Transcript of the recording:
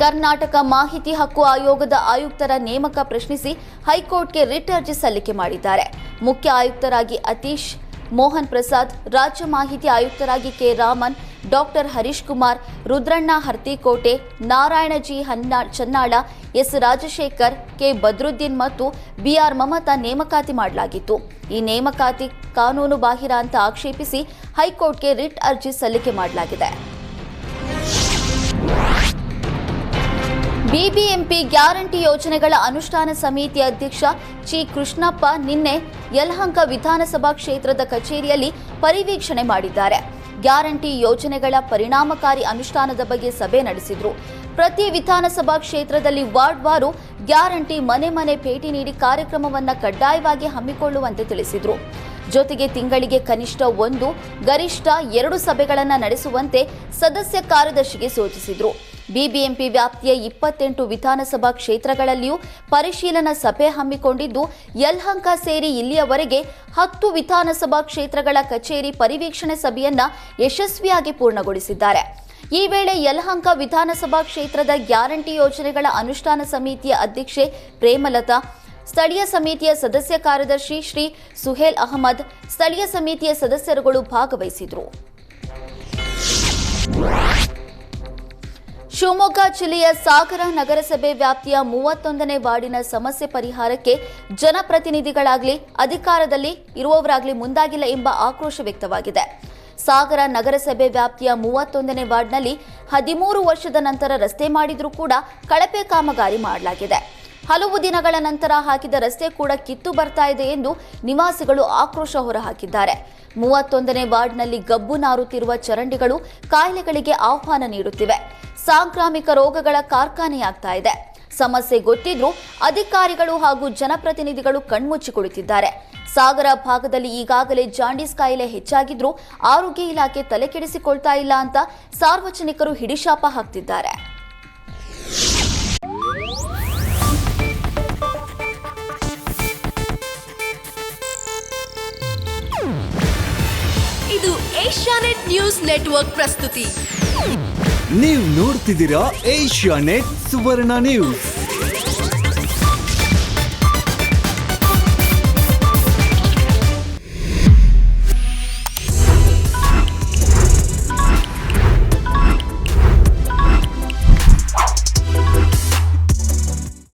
ಕರ್ನಾಟಕ ಮಾಹಿತಿ ಹಕ್ಕು ಆಯೋಗದ ಆಯುಕ್ತರ ನೇಮಕ ಪ್ರಶ್ನಿಸಿ ಹೈಕೋರ್ಟ್ಗೆ ರಿಟ್ ಅರ್ಜಿ ಸಲ್ಲಿಕೆ ಮಾಡಿದ್ದಾರೆ. ಮುಖ್ಯ ಆಯುಕ್ತರಾಗಿ ಅತೀಶ್ ಮೋಹನ್ ಪ್ರಸಾದ್, ರಾಜ್ಯ ಮಾಹಿತಿ ಆಯುಕ್ತರಾಗಿ K Raman, doctor Harish Kumar, Rudranna Hartikote, Narayana G Channala, S Rajashekar, K Badruddin ಮತ್ತು ಬಿಆರ್ ಮಮತಾ ನೇಮಕಾತಿ ಮಾಡಲಾಗಿತ್ತು. ಈ ನೇಮಕಾತಿ ಕಾನೂನು ಬಾಹಿರ ಅಂತ ಆಕ್ಷೇಪಿಸಿ ಹೈಕೋರ್ಟ್ಗೆ ರಿಟ್ ಅರ್ಜಿ ಸಲ್ಲಿಕೆ ಮಾಡಲಾಗಿದೆ. ಬಿಬಿಎಂಪಿ ಗ್ಯಾರಂಟಿ ಯೋಜನೆಗಳ ಅನುಷ್ಠಾನ ಸಮಿತಿ ಅಧ್ಯಕ್ಷ ಚಿ ಕೃಷ್ಣಪ್ಪ ನಿನ್ನೆ ಯಲಹಂಕ ವಿಧಾನಸಭಾ ಕ್ಷೇತ್ರದ ಕಚೇರಿಯಲ್ಲಿ ಪರಿವೀಕ್ಷಣೆ ಮಾಡಿದ್ದಾರೆ. ಗ್ಯಾರಂಟಿ ಯೋಜನೆಗಳ ಪರಿಣಾಮಕಾರಿ ಅನುಷ್ಠಾನದ ಬಗ್ಗೆ ಸಭೆ ನಡೆಸಿದರು. ಪ್ರತಿ ವಿಧಾನಸಭಾ ಕ್ಷೇತ್ರದಲ್ಲಿ ವಾರ್ಡ್ವಾರು ಗ್ಯಾರಂಟಿ ಮನೆ ಮನೆ ಭೇಟಿ ನೀಡಿ ಕಾರ್ಯಕ್ರಮವನ್ನು ಕಡ್ಡಾಯವಾಗಿ ಹಮ್ಮಿಕೊಳ್ಳುವಂತೆ ತಿಳಿಸಿದರು. ಜೊತೆಗೆ ತಿಂಗಳಿಗೆ ಕನಿಷ್ಠ 1 ಗರಿಷ್ಠ 2 ಸಭೆಗಳನ್ನು ನಡೆಸುವಂತೆ ಸದಸ್ಯ ಕಾರ್ಯದರ್ಶಿಗೆ ಸೂಚಿಸಿದರು. ಬಿಬಿಎಂಪಿ ವ್ಯಾಪ್ತಿಯ 28 ವಿಧಾನಸಭಾ ಕ್ಷೇತ್ರಗಳಲ್ಲಿಯೂ ಪರಿಶೀಲನಾ ಸಭೆ ಹಮ್ಮಿಕೊಂಡಿದ್ದು, ಯಲಹಂಕ ಸೇರಿ ಇಲ್ಲಿಯವರೆಗೆ 10 ವಿಧಾನಸಭಾ ಕ್ಷೇತ್ರಗಳ ಕಚೇರಿ ಪರಿವೀಕ್ಷಣೆ ಸಭೆಯನ್ನ ಯಶಸ್ವಿಯಾಗಿ ಪೂರ್ಣಗೊಳಿಸಿದ್ದಾರೆ. ಈ ವೇಳೆ ಯಲಹಂಕ ವಿಧಾನಸಭಾ ಕ್ಷೇತ್ರದ ಗ್ಯಾರಂಟಿ ಯೋಜನೆಗಳ ಅನುಷ್ಠಾನ ಸಮಿತಿಯ ಅಧ್ಯಕ್ಷೆ ಪ್ರೇಮಲತಾ, ಸ್ಥಳೀಯ ಸಮಿತಿಯ ಸದಸ್ಯ ಕಾರ್ಯದರ್ಶಿ ಶ್ರೀ ಸುಹೇಲ್ ಅಹಮದ್, ಸ್ಥಳೀಯ ಸಮಿತಿಯ ಸದಸ್ಯರುಗಳು ಭಾಗವಹಿಸಿದರು. ಶಿವಮೊಗ್ಗ ಜಿಲ್ಲೆಯ ಸಾಗರ ನಗರಸಭೆ ವ್ಯಾಪ್ತಿಯ 31ನೇ ವಾರ್ಡಿನ ಸಮಸ್ಯೆ ಪರಿಹಾರಕ್ಕೆ ಜನಪ್ರತಿನಿಧಿಗಳಾಗಲಿ ಅಧಿಕಾರದಲ್ಲಿ ಇರುವವರಾಗಲಿ ಮುಂದಾಗಿಲ್ಲ ಎಂಬ ಆಕ್ರೋಶ ವ್ಯಕ್ತವಾಗಿದೆ. ಸಾಗರ ನಗರಸಭೆ ವ್ಯಾಪ್ತಿಯ 31ನೇ ವಾರ್ಡ್ನಲ್ಲಿ 13 ವರ್ಷದ ನಂತರ ರಸ್ತೆ ಮಾಡಿದ್ರೂ ಕೂಡ ಕಳಪೆ ಕಾಮಗಾರಿ ಮಾಡಲಾಗಿದೆ. ಹಲವು ದಿನಗಳ ನಂತರ ಹಾಕಿದ ರಸ್ತೆ ಕೂಡ ಕಿತ್ತು ಬರ್ತಾ ಇದೆ ಎಂದು ನಿವಾಸಿಗಳು ಆಕ್ರೋಶ ಹೊರಹಾಕಿದ್ದಾರೆ. 31ನೇ ವಾರ್ಡ್ನಲ್ಲಿ ಗಬ್ಬು ನಾರುತ್ತಿರುವ ಚರಂಡಿಗಳು ಕಾಯಿಲೆಗಳಿಗೆ ಆಹ್ವಾನ ನೀಡುತ್ತಿವೆ. ಸಾಂಕ್ರಾಮಿಕ ರೋಗಗಳ ಕಾರ್ಖಾನೆಯಾಗ್ತಾ ಇದೆ. ಸಮಸ್ಯೆ ಗೊತ್ತಿದ್ರೂ ಅಧಿಕಾರಿಗಳು ಹಾಗೂ ಜನಪ್ರತಿನಿಧಿಗಳು ಕಣ್ಮುಚ್ಚಿ ಕುಳಿತಿದ್ದಾರೆ. ಸಾಗರ ಭಾಗದಲ್ಲಿ ಈಗಾಗಲೇ ಜಾಂಡೀಸ್ ಕಾಯಿಲೆ ಹೆಚ್ಚಾಗಿದ್ರೂ ಆರೋಗ್ಯ ಇಲಾಖೆ ತಲೆಕೆಡಿಸಿಕೊಳ್ತಾ ಇಲ್ಲ ಅಂತ ಸಾರ್ವಜನಿಕರು ಹಿಡಿಶಾಪ ಹಾಕ್ತಿದ್ದಾರೆ. ಇದು ಏಷ್ಯಾನೆಟ್ ನ್ಯೂಸ್ ನೆಟ್ವರ್ಕ್ ಪ್ರಸ್ತುತಿ. ನೀವು ನೋಡ್ತಿದ್ದೀರಾ ಏಷ್ಯಾನೆಟ್ ಸುವರ್ಣ ನ್ಯೂಸ್.